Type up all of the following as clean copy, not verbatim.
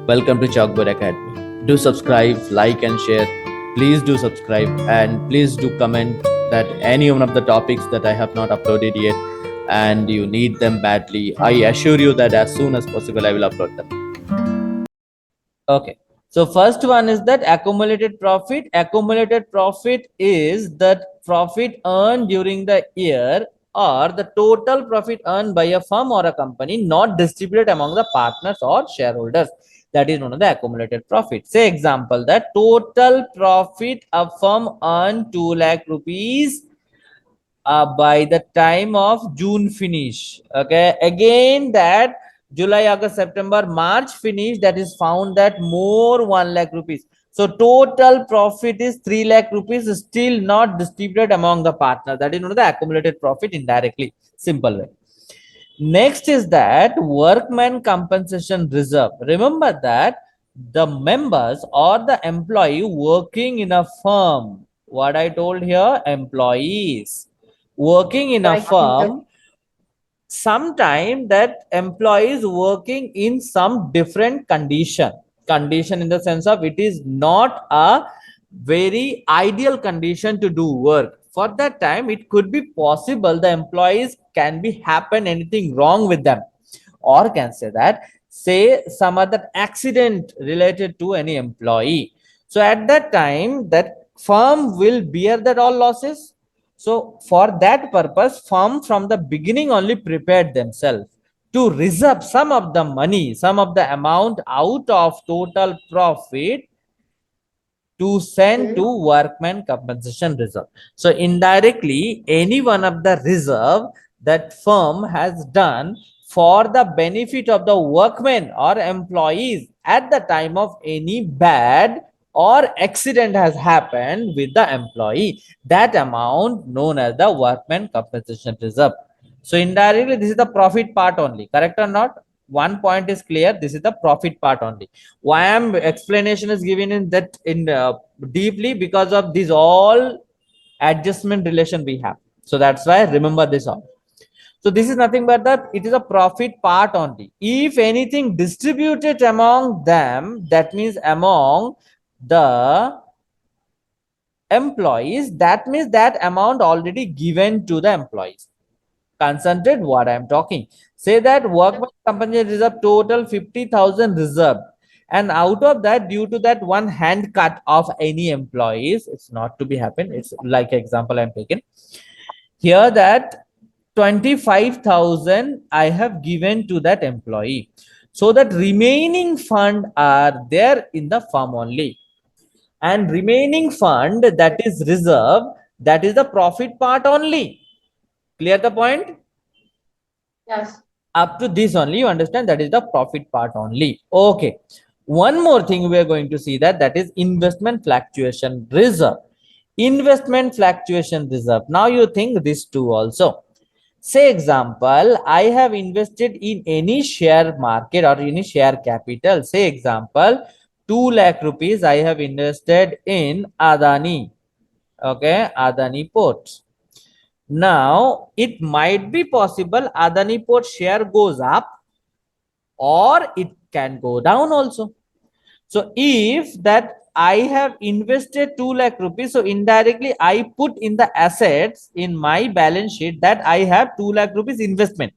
Welcome to Chalkboard Academy. Do subscribe, like, and share. Please do subscribe and please do comment that any one of the topics that I have not uploaded yet and you need them badly. I assure you that as soon as possible I will upload them. Okay. So first one is that accumulated profit. Accumulated profit is that profit earned during the year or the total profit earned by a firm or a company not distributed among the partners or shareholders. That is known as the accumulated profit. Say example that total profit a firm earned 2 lakh rupees by the time of June finish. Okay, again that July, August, September, March finish, that is found that more 1 lakh rupees. So total profit is 3 lakh rupees, still not distributed among the partners. That is known as the accumulated profit indirectly. Simple way. Next is that workman compensation reserve. Remember that the members or the employee working in a firm, what I told here, employees working in a firm, sometime that employees working in some different condition in the sense of it is not a very ideal condition to do work. For that time it could be possible the employees can be happen anything wrong with them, or can say that say some other accident related to any employee. So at that time that firm will bear that all losses. So for that purpose, firm from the beginning only prepared themselves to reserve some of the money, some of the amount out of total profit to send to workman compensation reserve. So indirectly, any one of the reserve that firm has done for the benefit of the workmen or employees at the time of any bad or accident has happened with the employee, that amount known as the workman compensation reserve. So indirectly this is the profit part only, correct or not? One point is clear, this is the profit part only. Why am explanation is given in that in deeply, because of these all adjustment relation we have. So that's why remember this all. So this is nothing but that it is a profit part only. If anything distributed among them, that means among the employees, that means that amount already given to the employees. Concentrate what I am talking. Say that workman company reserve total 50,000 reserve, and out of that, due to that one hand cut of any employees, it's not to be happen. It's like example I'm taking here that 25,000 I have given to that employee. So that remaining fund are there in the firm only, and remaining fund that is reserve, that is the profit part only. Clear the point? Yes. Up to this only you understand, that is the profit part only. Okay, one more thing we are going to see, that is investment fluctuation reserve. Investment fluctuation reserve, now you think this too also. Say example I have invested in any share market or any share capital. Say example 2 lakh rupees I have invested in Adani. Okay, Adani Ports. Now, it might be possible Adani Port share goes up or it can go down also. So, if that I have invested 2 lakh rupees, so indirectly I put in the assets in my balance sheet that I have 2 lakh rupees investment.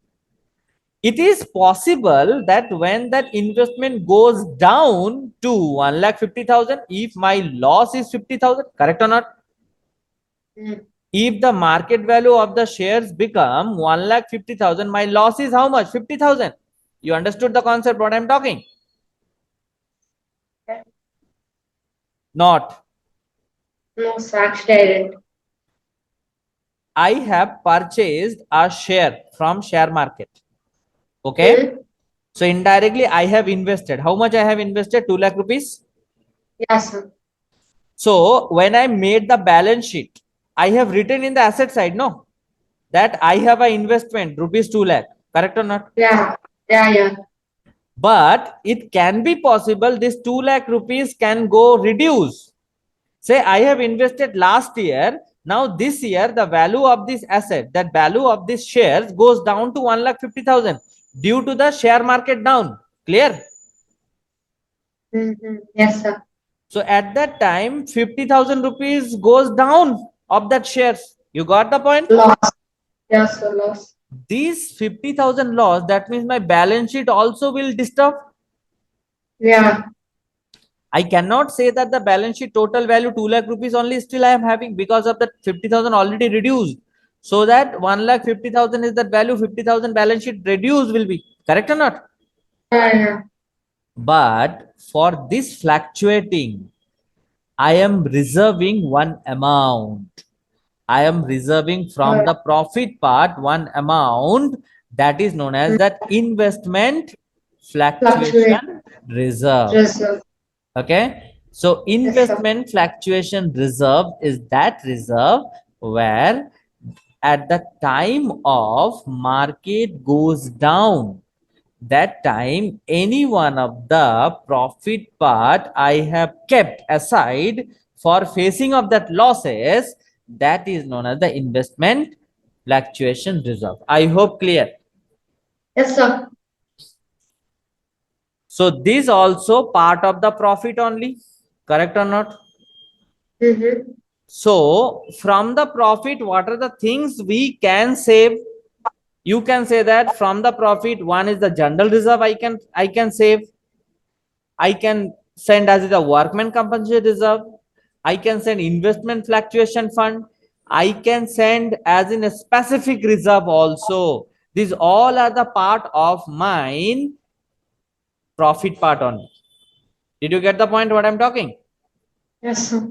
It is possible that when that investment goes down to 1 lakh 50,000, if my loss is 50,000, correct or not? If the market value of the shares become 1,50,000, my loss is how much? 50,000. You understood the concept what I'm talking? Not. No, actually I didn't. I have purchased a share from share market. Okay. So indirectly I have invested. How much I have invested? 2 lakh rupees. Yes, sir. So when I made the balance sheet, I have written in the asset side, no, that I have an investment rupees 2 lakh. Correct or not? Yeah, yeah. But it can be possible this 2 lakh rupees can go reduce. Say I have invested last year. Now this year the value of this asset, that value of this shares goes down to 1,50,000 due to the share market down. Clear? Yes, sir. So at that time, 50,000 rupees goes down of that shares. You got the point? Loss. Yes, sir. Loss. These 50,000 loss, that means my balance sheet also will disturb. Yeah. I cannot say that the balance sheet total value 2 lakh rupees only still I am having, because of that 50,000 already reduced. So that 1 lakh 50,000 is that value, 50,000 balance sheet reduced will be. Correct or not? Yeah, yeah. But for this fluctuating, I am reserving one amount. I am reserving from the profit part one amount, that is known as that investment Fluctuate. fluctuation reserve. Reserve. Okay. So Yes, sir. investment fluctuation reserve is that reserve where at the time of market goes down, that time any one of the profit part I have kept aside for facing of that losses, that is known as the investment fluctuation reserve. I hope clear. Yes, sir. So this also part of the profit only. Correct or not? Mm-hmm. So from the profit, what are the things we can save? You can say that from the profit, one is the general reserve I can save. I can send as the workman compensation reserve. I can send investment fluctuation fund. I can send as in a specific reserve also. These all are the part of mine profit part only. Did you get the point what I'm talking? Yes, sir.